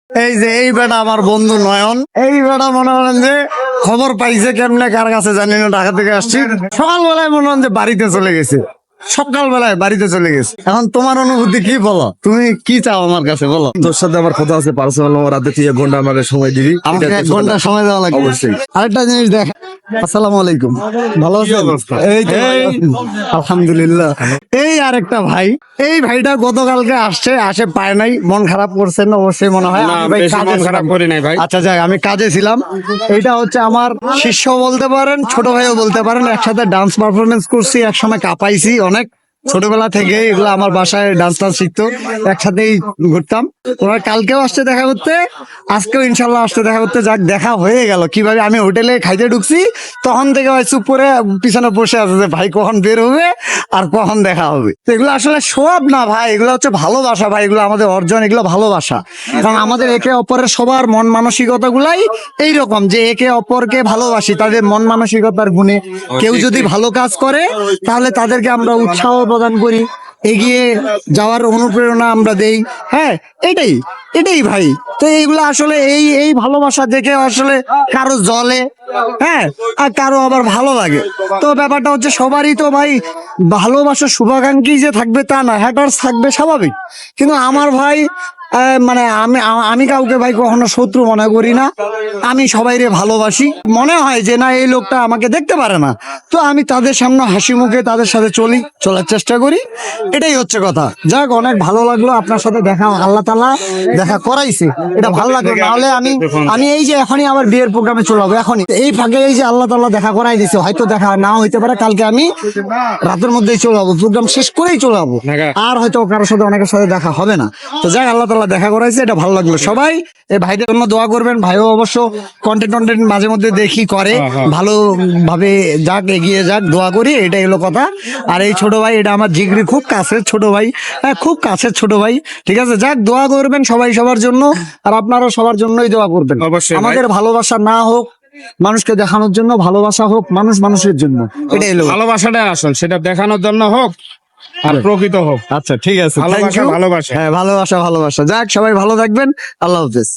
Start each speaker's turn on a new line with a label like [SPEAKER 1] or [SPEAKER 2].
[SPEAKER 1] এই যে এই বেটা আমার বন্ধু নয়ন, এই বেটা মনে করেন যে খবর পাইছে কেমনে কার কাছে জানি না, ঢাকা থেকে আসছি, সকালবেলায় মনে করেন যে বাড়িতে চলে গেছে, সকালবেলায় বাড়িতে চলে গেছে। এখন তোমার অনুভূতি কি, বলো তুমি কি চাও আমার কাছে, বলো।
[SPEAKER 2] তোর সাথে আমার কথা আছে পার্সোনাল, রাতে তুই 1 ঘন্টা আমাকে সময় দিবি।
[SPEAKER 1] আমাকে 1 ঘন্টা সময় দেওয়া লাগবে
[SPEAKER 2] অবশ্যই।
[SPEAKER 1] আরেকটা জিনিস দেখ, আসসালামু আলাইকুম, ভালো আছেন? এই তো আলহামদুলিল্লাহ। এই আরেকটা ভাই, এই ভাইটা গতকালকে আসে পায় নাই, মন খারাপ করছেন অবশ্যই মনে হয়। আমি ভাই কাজে ছিলাম। আচ্ছা যাক, আমি কাজে ছিলাম। এইটা হচ্ছে আমার শিষ্য বলতে পারেন, ছোট ভাইও বলতে পারেন। একসাথে ডান্স পারফরমেন্স করছি, একসময় কাঁপাইছি অনেক। ছোটবেলা থেকে এগুলো আমার বাসায় ডান্স টান্স শিখতো, একসাথেই ঘুরতাম। ওরা কালকেও আসছে দেখা করতে, আজকেও ইনশাল্লাহ আসতে দেখা করতে। যাক, দেখা হয়ে গেল কিভাবে, আমি হোটেলে খাইতে ঢুকছি, তখন থেকে ভাই চুপ করে পিছনে বসে আছে যে ভাই কখন বের হবে আর কখন দেখা হবে। তো এগুলো আসলে সব না ভাই, এগুলো হচ্ছে ভালোবাসা ভাই, এগুলো আমাদের অর্জন, এগুলো ভালোবাসা। কারণ আমাদের একে অপরের সবার মন মানসিকতা গুলাই এইরকম, যে একে অপরকে ভালোবাসি, তাদের মন মানসিকতার গুণে। কেউ যদি ভালো কাজ করে তাহলে তাদেরকে আমরা উৎসাহ প্রদান করি, এগিয়ে যাওয়ার অনুপ্রেরণা আমরা দেই। হ্যাঁ, এটাই এটাই ভাই। তো এইগুলো আসলে এই এই ভালোবাসা দেখে আসলে কারো জলে, হ্যাঁ, আর কারো আবার ভালো লাগে। তো ব্যাপারটা হচ্ছে সবারই তো ভাই ভালোবাসা শুভাকাঙ্ক্ষী যে থাকবে তা না, হ্যাটার্স থাকবে স্বাভাবিক। কিন্তু আমার ভাই মানে আমি কাউকে ভাই কখনো শত্রু মনে করি না। আমি সবাইরে ভালোবাসি। মনে হয় যে না, এই লোকটা আমাকে দেখতে পারে না, তো আমি তাদের সামনে হাসি মুখে তাদের সাথে চলার চেষ্টা করি। এটাই হচ্ছে কথা। যাক, অনেক ভালো লাগলো আপনার সাথে দেখা, আল্লাহ তাআলা দেখা করাইছে, এটা ভালো লাগলো। নাহলে আমি এই যে এখনই আমার বিয়ের প্রোগ্রামে চলে যাবো, এখনই এই ফাঁকে এই যে আল্লাহ তাআলা দেখা করাই দিছে, হয়তো দেখা নাও হইতে পারে, কালকে আমি রাতের মধ্যেই চলে যাবো, প্রোগ্রাম শেষ করেই চলে যাবো। আর হয়তো কারোর সাথে অনেকের সাথে দেখা হবে না। তো যাক, আল্লাহ তাআলা দেখা করাইছে, এটা ভালো লাগলো। সবাই এই ভাইদের জন্য দোয়া করবেন। ভাইও অবশ্য কন্টেন্ট মাঝে মধ্যে দেখি করে, ভালো ভাবে যাক, এগিয়ে যাক, দোয়া করি, এটাই হলো কথা। আর এই ছোট ভাই, এটা আমার জিগরি, খুব কাছের ছোট ভাই, হ্যাঁ, খুব কাছের ছোট ভাই। ঠিক আছে, যাক, দোয়া করবেন সবাই সবার জন্য, আর আপনারা সবার জন্যই দোয়া করবেন। আমাদের ভালোবাসা না হোক মানুষকে দেখানোর জন্য, ভালোবাসা হোক মানুষ মানুষের জন্য, এটাই হলো
[SPEAKER 3] ভালোবাসাটা আসল, সেটা দেখানোর জন্য হোক আর প্রকৃত হোক।
[SPEAKER 1] আচ্ছা ঠিক আছে,
[SPEAKER 3] ভালোবাসা ভালোবাসা।
[SPEAKER 1] হ্যাঁ, ভালোবাসা ভালোবাসা। যাক, সবাই ভালো থাকবেন, আল্লাহ হাফেজ।